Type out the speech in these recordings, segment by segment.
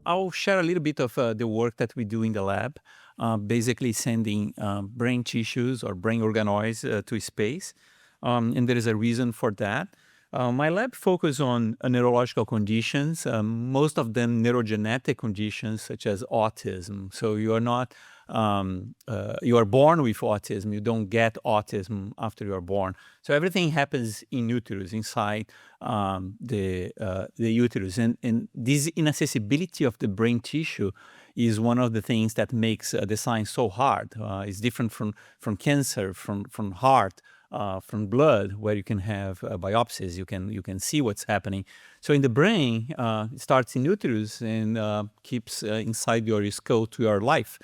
I'll share a little bit of the work that we do in the lab, basically sending brain tissues or brain organoids to space. And there is a reason for that. My lab focuses on neurological conditions, most of them neurogenetic conditions such as autism. So you are not, you are born with autism. You don't get autism after you are born. So everything happens in uterus, inside the uterus. And this inaccessibility of the brain tissue is one of the things that makes the science so hard. It's different from cancer, from heart, from blood, where you can have biopsies, you can see what's happening. So in the brain, it starts in uterus and keeps inside your skull to your life.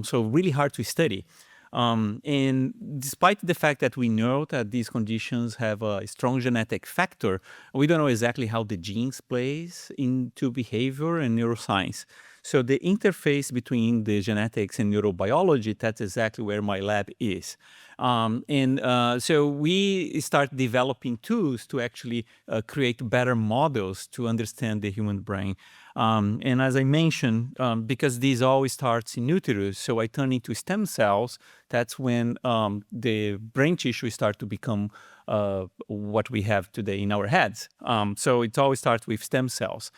So really hard to study. And despite the fact that we know that these conditions have a strong genetic factor, we don't know exactly how the genes plays into behavior and neuroscience. So the interface between the genetics and neurobiology, that's exactly where my lab is. So we start developing tools to actually create better models to understand the human brain. And as I mentioned, because this always starts in uterus, so I turn into stem cells. That's when the brain tissue starts to become what we have today in our heads. So it always starts with stem cells.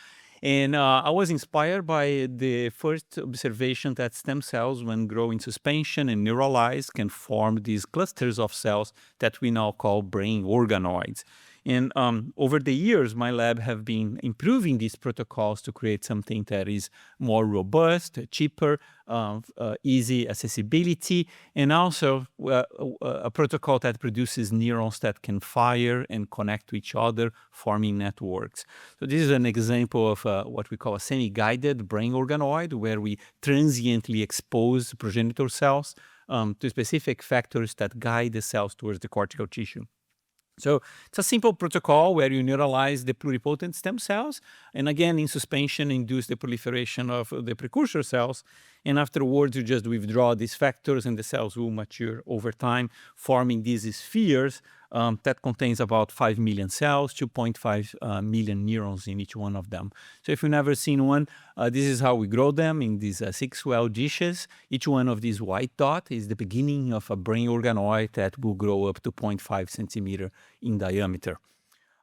And I was inspired by the first observation that stem cells, when grow in suspension and neuralize, can form these clusters of cells that we now call brain organoids. And over the years, my lab have been improving these protocols to create something that is more robust, cheaper, easy accessibility, and also a protocol that produces neurons that can fire and connect to each other, forming networks. So this is an example of what we call a semi-guided brain organoid, where we transiently expose progenitor cells to specific factors that guide the cells towards the cortical tissue. So it's a simple protocol where you neuralize the pluripotent stem cells, and again, in suspension, induce the proliferation of the precursor cells. And afterwards, you just withdraw these factors, and the cells will mature over time, forming these spheres that contains about 5 million cells, 2.5 million neurons in each one of them. So if you've never seen one, this is how we grow them in these 6 well dishes. Each one of these white dots is the beginning of a brain organoid that will grow up to 0.5 centimeter in diameter.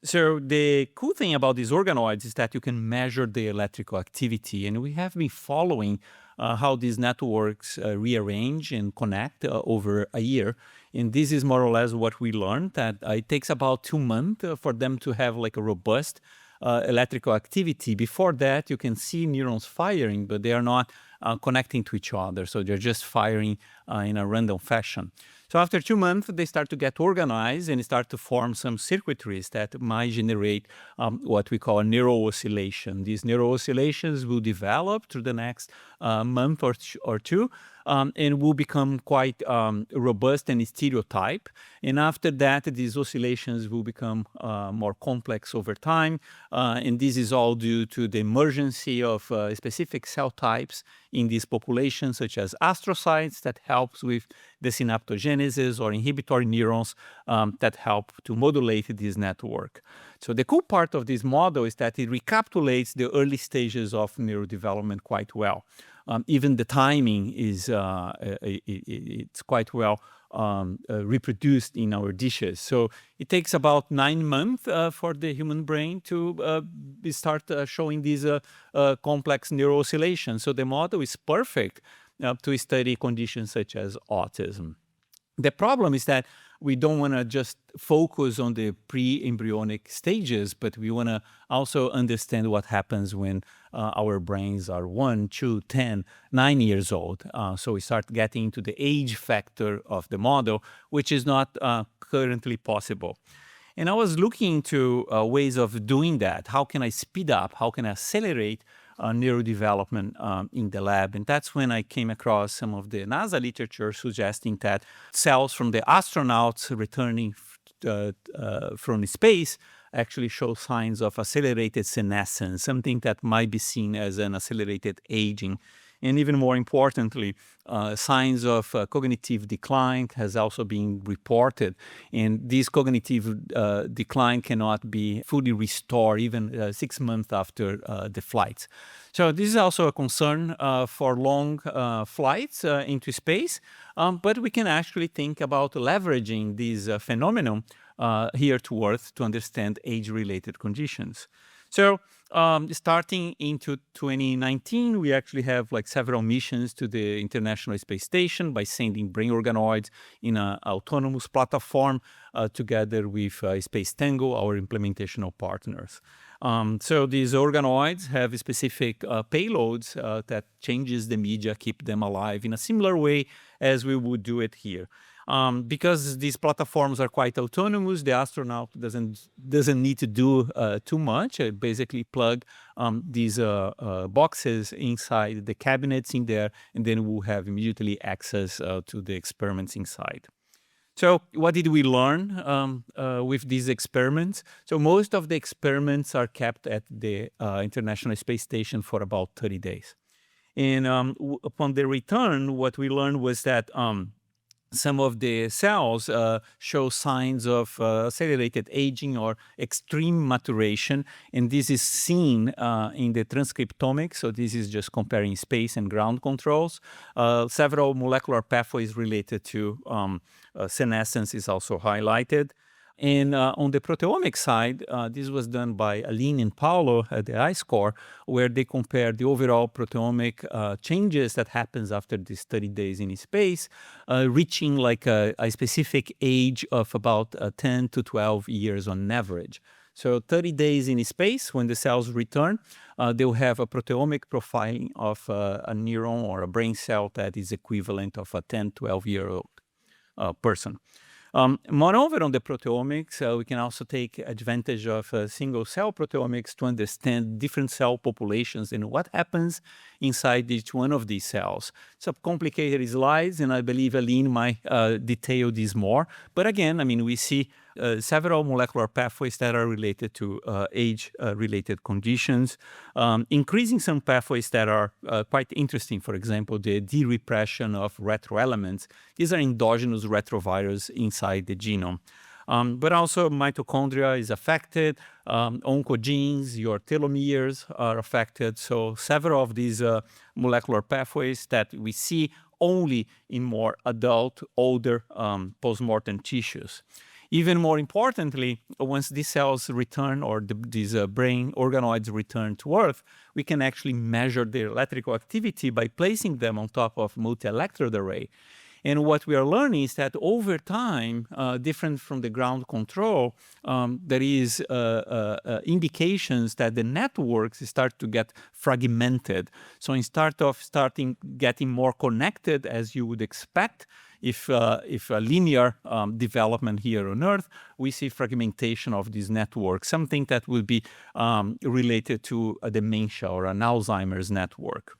So the cool thing about these organoids is that you can measure the electrical activity, and we have been following how these networks rearrange and connect over a year. And this is more or less what we learned, that it takes about 2 months for them to have like a robust electrical activity. Before that, you can see neurons firing, but they are not connecting to each other. So they're just firing in a random fashion. So after 2 months, they start to get organized and start to form some circuitries that might generate what we call a neural oscillation. These neural oscillations will develop through the next month or two, and will become quite robust and stereotype. And after that, these oscillations will become more complex over time. And this is all due to the emergence of specific cell types in this population, such as astrocytes, that helps with the synaptogenesis, or inhibitory neurons that help to modulate this network. So the cool part of this model is that it recapitulates the early stages of neurodevelopment quite well. Even the timing is it's quite well reproduced in our dishes. So it takes about 9 months for the human brain to start showing these complex neural oscillations. So the model is perfect to study conditions such as autism. The problem is that we don't want to just focus on the pre-embryonic stages, but we want to also understand what happens when our brains are 1, 2, 10, 9 years old. So we start getting into the age factor of the model, which is not currently possible. And I was looking into ways of doing that. How can I speed up? How can I accelerate neurodevelopment in the lab? And that's when I came across some of the NASA literature suggesting that cells from the astronauts returning from space actually show signs of accelerated senescence, something that might be seen as an accelerated aging. And even more importantly, signs of cognitive decline has also been reported. And this cognitive decline cannot be fully restored even 6 months after the flights. So this is also a concern for long flights into space, but we can actually think about leveraging this phenomenon here to Earth to understand age-related conditions. So starting into 2019, we actually have like several missions to the International Space Station by sending brain organoids in an autonomous platform together with Space Tango, our implementational partners. So these organoids have specific payloads that changes the media, keep them alive in a similar way as we would do it here. Because these platforms are quite autonomous, the astronaut doesn't need to do too much. Basically plug these boxes inside the cabinets in there, and then we'll have immediately access to the experiments inside. So what did we learn with these experiments? So most of the experiments are kept at the International Space Station for about 30 days. And upon the return, what we learned was that some of the cells show signs of accelerated aging or extreme maturation, and this is seen in the transcriptomics. So this is just comparing space and ground controls. Several molecular pathways related to senescence is also highlighted. And on the proteomic side, this was done by Aline and Paulo at the iScore, where they compared the overall proteomic changes that happens after these 30 days in space, reaching like a specific age of about 10 to 12 years on average. So 30 days in space, when the cells return, they'll have a proteomic profiling of a neuron or a brain cell that is equivalent of a 10, 12-year-old person. Moreover, on the proteomics, we can also take advantage of single-cell proteomics to understand different cell populations and what happens inside each one of these cells. It's a complicated slides, and I believe Aline might detail this more. But again, I mean, we see several molecular pathways that are related to age-related conditions, increasing some pathways that are quite interesting. For example, the de-repression of retroelements. These are endogenous retrovirus inside the genome. But also mitochondria is affected, oncogenes, your telomeres are affected. So several of these molecular pathways that we see only in more adult, older postmortem tissues. Even more importantly, once these cells return or these brain organoids return to Earth, we can actually measure their electrical activity by placing them on top of multi-electrode array. And what we are learning is that over time, different from the ground control, there is indications that the networks start to get fragmented. So instead of getting more connected as you would expect, if a linear development here on Earth, we see fragmentation of this network, something that will be related to a dementia or an Alzheimer's network.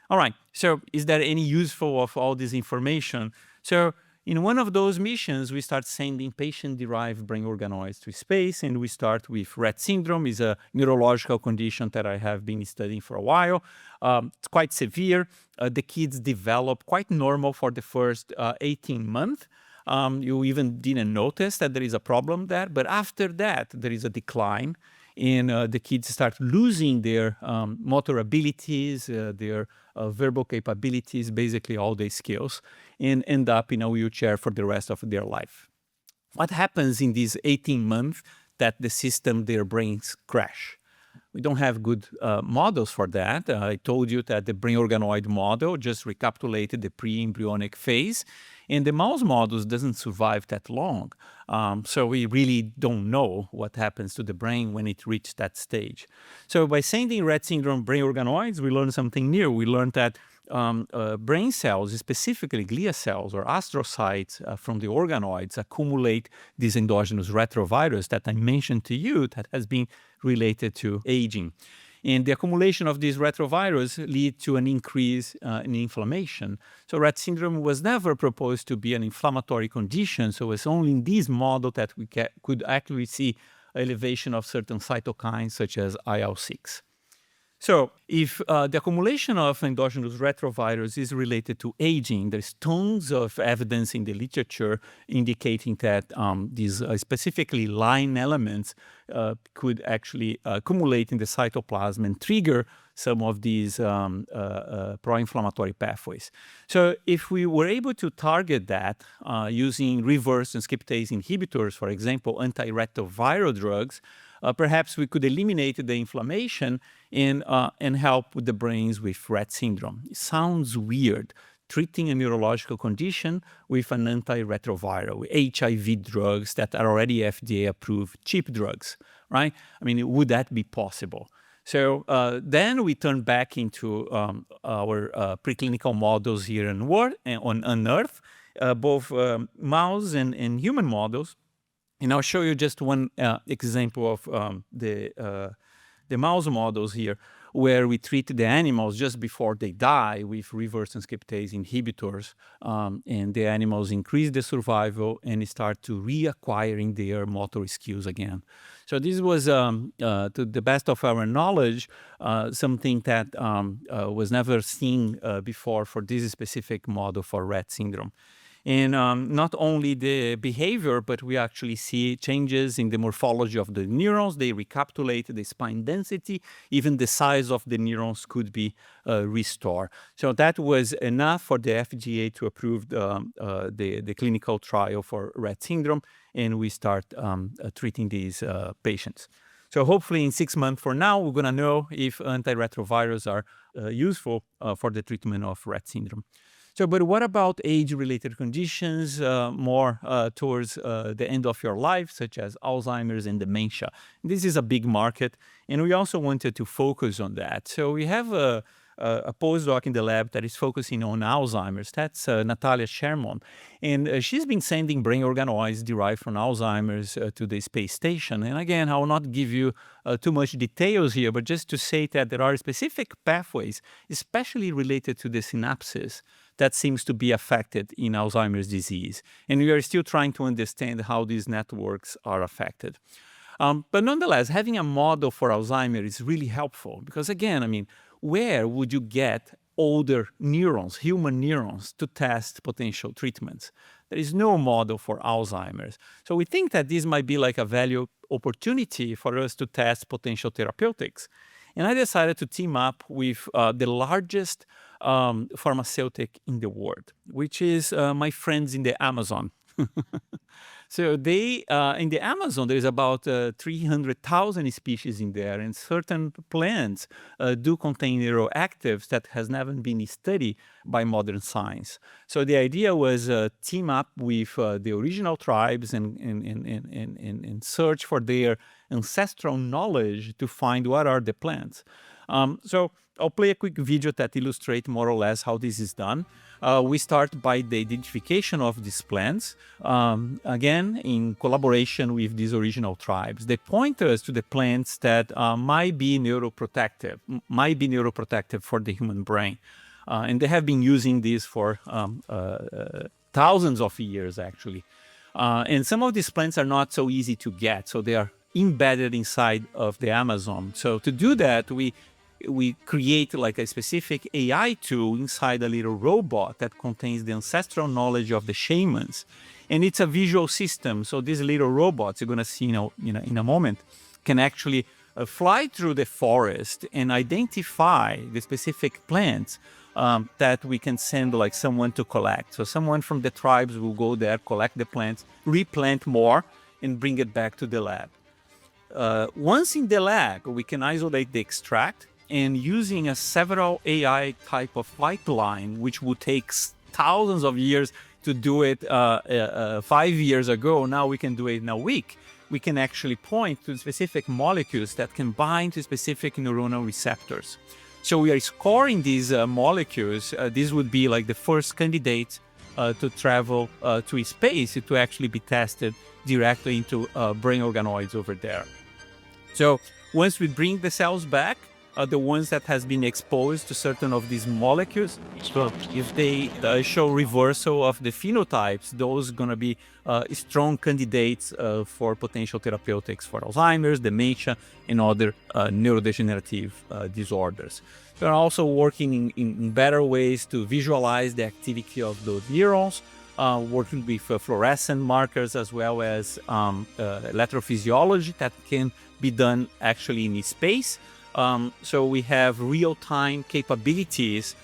All right, so is there any useful of all this information? So in one of those missions, we start sending patient-derived brain organoids to space, and we start with Rett syndrome. It's a neurological condition that I have been studying for a while. It's quite severe. The kids develop quite normal for the first 18 months. You even didn't notice that there is a problem there, but after that, there is a decline. And the kids start losing their motor abilities, their verbal capabilities, basically all their skills, and end up in a wheelchair for the rest of their life. What happens in these 18 months that the system, their brains crash? We don't have good models for that. I told you that the brain organoid model just recapitulated the pre-embryonic phase, and the mouse models doesn't survive that long. So we really don't know what happens to the brain when it reaches that stage. So by sending Rett syndrome brain organoids, we learned something new. We learned that brain cells, specifically glia cells or astrocytes from the organoids, accumulate this endogenous retrovirus that I mentioned to you that has been related to aging. And the accumulation of these retrovirus lead to an increase in inflammation. So Rett syndrome was never proposed to be an inflammatory condition, so it's only in this model that we could actually see elevation of certain cytokines such as IL-6. So if the accumulation of endogenous retrovirus is related to aging, there's tons of evidence in the literature indicating that these specifically line elements could actually accumulate in the cytoplasm and trigger some of these pro-inflammatory pathways. So if we were able to target that using reverse transcriptase inhibitors, for example, antiretroviral drugs, perhaps we could eliminate the inflammation and help with the brains with Rett syndrome. It sounds weird, treating a neurological condition with an antiretroviral, HIV drugs that are already FDA-approved, cheap drugs, right? I mean, would that be possible? So then we turn back into our preclinical models here on Earth, both mouse and human models. And I'll show you just one example of the mouse models here, where we treat the animals just before they die with reverse transcriptase inhibitors, and the animals increase the survival and start to reacquiring their motor skills again. So this was, to the best of our knowledge, something that was never seen before for this specific model for Rett syndrome. And not only the behavior, but we actually see changes in the morphology of the neurons. They recapitulate the spine density. Even the size of the neurons could be restored. So that was enough for the FDA to approve the clinical trial for Rett syndrome, and we start treating these patients. So hopefully in 6 months from now, we're going to know if antiretrovirals are useful for the treatment of Rett syndrome. So, but what about age-related conditions more towards the end of your life, such as Alzheimer's and dementia? This is a big market, and we also wanted to focus on that. So we have a postdoc in the lab that is focusing on Alzheimer's. That's Natalia Sherman. And she's been sending brain organoids derived from Alzheimer's to the space station. And again, I will not give you too much details here, but just to say that there are specific pathways, especially related to the synapses, that seems to be affected in Alzheimer's disease. And we are still trying to understand how these networks are affected. But nonetheless, having a model for Alzheimer's is really helpful because, again, I mean, where would you get older neurons, human neurons, to test potential treatments? There is no model for Alzheimer's. So we think that this might be like a value opportunity for us to test potential therapeutics. And I decided to team up with the largest pharmaceutical in the world, which is my friends in the Amazon. So they, in the Amazon, there is about 300,000 species in there, and certain plants do contain neuroactives that has never been studied by modern science. So the idea was team up with the original tribes and search for their ancestral knowledge to find what are the plants. So I'll play a quick video that illustrates more or less how this is done. We start by the identification of these plants, again, in collaboration with these original tribes. They point us to the plants that might be neuroprotective for the human brain. And they have been using this for thousands of years, actually. And some of these plants are not so easy to get, so they are embedded inside of the Amazon. So to do that, we create like a specific AI tool inside a little robot that contains the ancestral knowledge of the shamans. And it's a visual system. So these little robots, you're going to see in a moment, can actually fly through the forest and identify the specific plants that we can send like someone to collect. So someone from the tribes will go there, collect the plants, replant more, and bring it back to the lab. Once in the lab, we can isolate the extract, and using a several AI type of pipeline, which would take thousands of years to do it 5 years ago, now we can do it in a week. We can actually point to specific molecules that can bind to specific neuronal receptors. So we are scoring these molecules. This would be like the first candidate to travel to space to actually be tested directly into brain organoids over there. So once we bring the cells back, the ones that has been exposed to certain of these molecules. So if they show reversal of the phenotypes, those are going to be strong candidates for potential therapeutics for Alzheimer's, dementia, and other neurodegenerative disorders. We're also working in better ways to visualize the activity of those neurons, working with fluorescent markers as well as electrophysiology that can be done actually in space. So we have real-time capabilities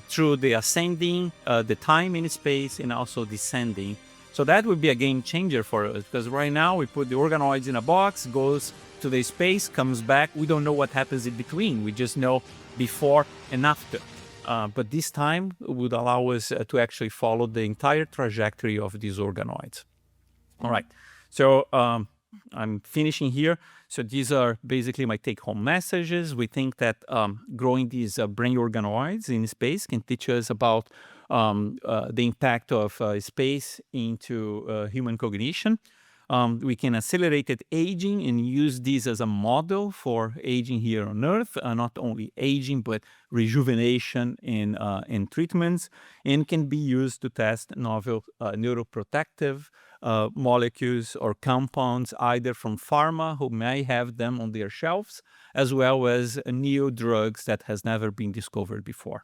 through the ascending, the time in space, and also descending. So that would be a game changer for us, because right now we put the organoids in a box, goes to the space, comes back. We don't know what happens in between. We just know before and after. But this time would allow us to actually follow the entire trajectory of these organoids. All right. So I'm finishing here. So these are basically my take-home messages. We think that growing these brain organoids in space can teach us about the impact of space into human cognition. We can accelerate aging and use this as a model for aging here on Earth, not only aging, but rejuvenation and treatments, and can be used to test novel neuroprotective molecules or compounds, either from pharma, who may have them on their shelves, as well as new drugs that has never been discovered before.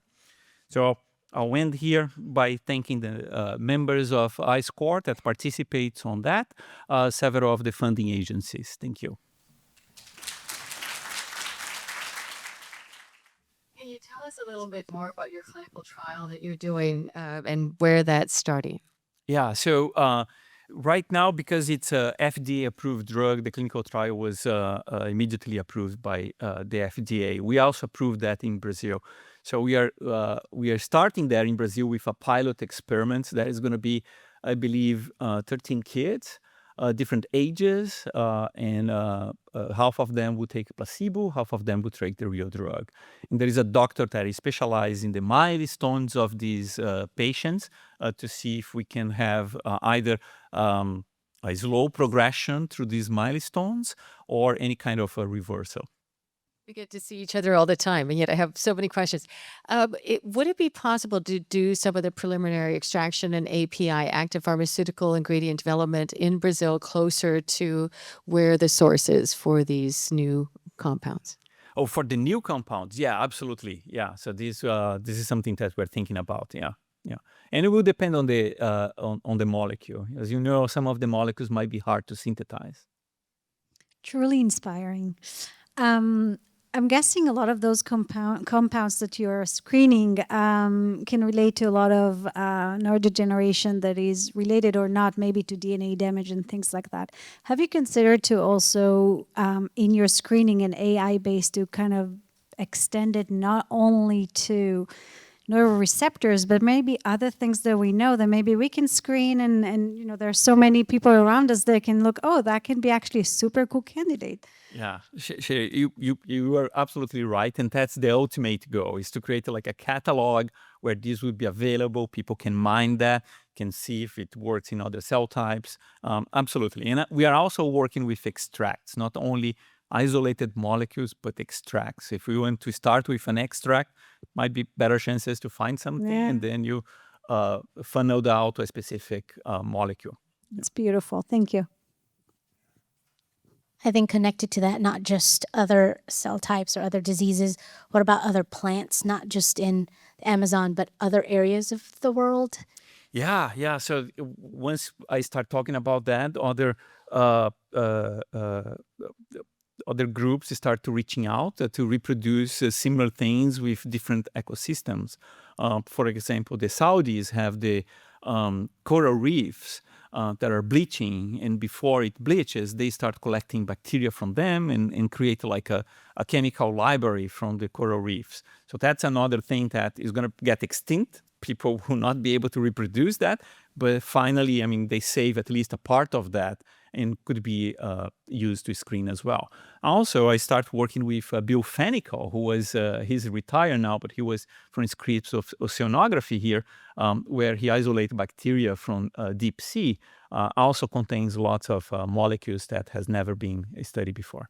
So I'll end here by thanking the members of ICE-Core that participates on that, several of the funding agencies. Thank you. Can you tell us a little bit more about your clinical trial that you're doing and where that's starting? Yeah, so right now, because it's a FDA-approved drug, the clinical trial was immediately approved by the FDA. We also approved that in Brazil. So we are starting there in Brazil with a pilot experiment that is going to be, I believe, 13 kids, different ages, and half of them would take a placebo, half of them would take the real drug. And there is a doctor that is specialized in the milestones of these patients to see if we can have either a slow progression through these milestones or any kind of a reversal. We get to see each other all the time, and yet I have so many questions. Would it be possible to do some of the preliminary extraction and API, active pharmaceutical ingredient development, in Brazil closer to where the source is for these new compounds? Oh, for the new compounds, yeah, absolutely, yeah. So this is something that we're thinking about, yeah, yeah. And it will depend on the molecule. As you know, some of the molecules might be hard to synthesize. Truly inspiring. I'm guessing a lot of those compounds that you're screening can relate to a lot of neurodegeneration that is related or not, maybe to DNA damage and things like that. Have you considered to also, in your screening, an AI-based to kind of extend it not only to neuroreceptors, but maybe other things that we know that maybe we can screen and you know, there's so many people around us that can look, oh, that can be actually a super cool candidate. Yeah, you are absolutely right, and that's the ultimate goal, is to create like a catalog where this would be available. People can mine that, can see if it works in other cell types. Absolutely, and we are also working with extracts, not only isolated molecules, but extracts. If we want to start with an extract, might be better chances to find something, and then you funnel out to a specific molecule. It's beautiful. Thank you. I think connected to that, not just other cell types or other diseases. What about other plants, not just in the Amazon, but other areas of the world? Yeah. So once I start talking about that, other groups start to reaching out to reproduce similar things with different ecosystems. For example, the Saudis have the coral reefs that are bleaching, and before it bleaches, they start collecting bacteria from them and create like a chemical library from the coral reefs. So that's another thing that is going to get extinct. People will not be able to reproduce that, but finally, I mean, they save at least a part of that and could be used to screen as well. Also, I start working with Bill Fenical, who was, he's retired now, but he was from his scripts of oceanography here, where he isolated bacteria from deep sea, also contains lots of molecules that has never been studied before.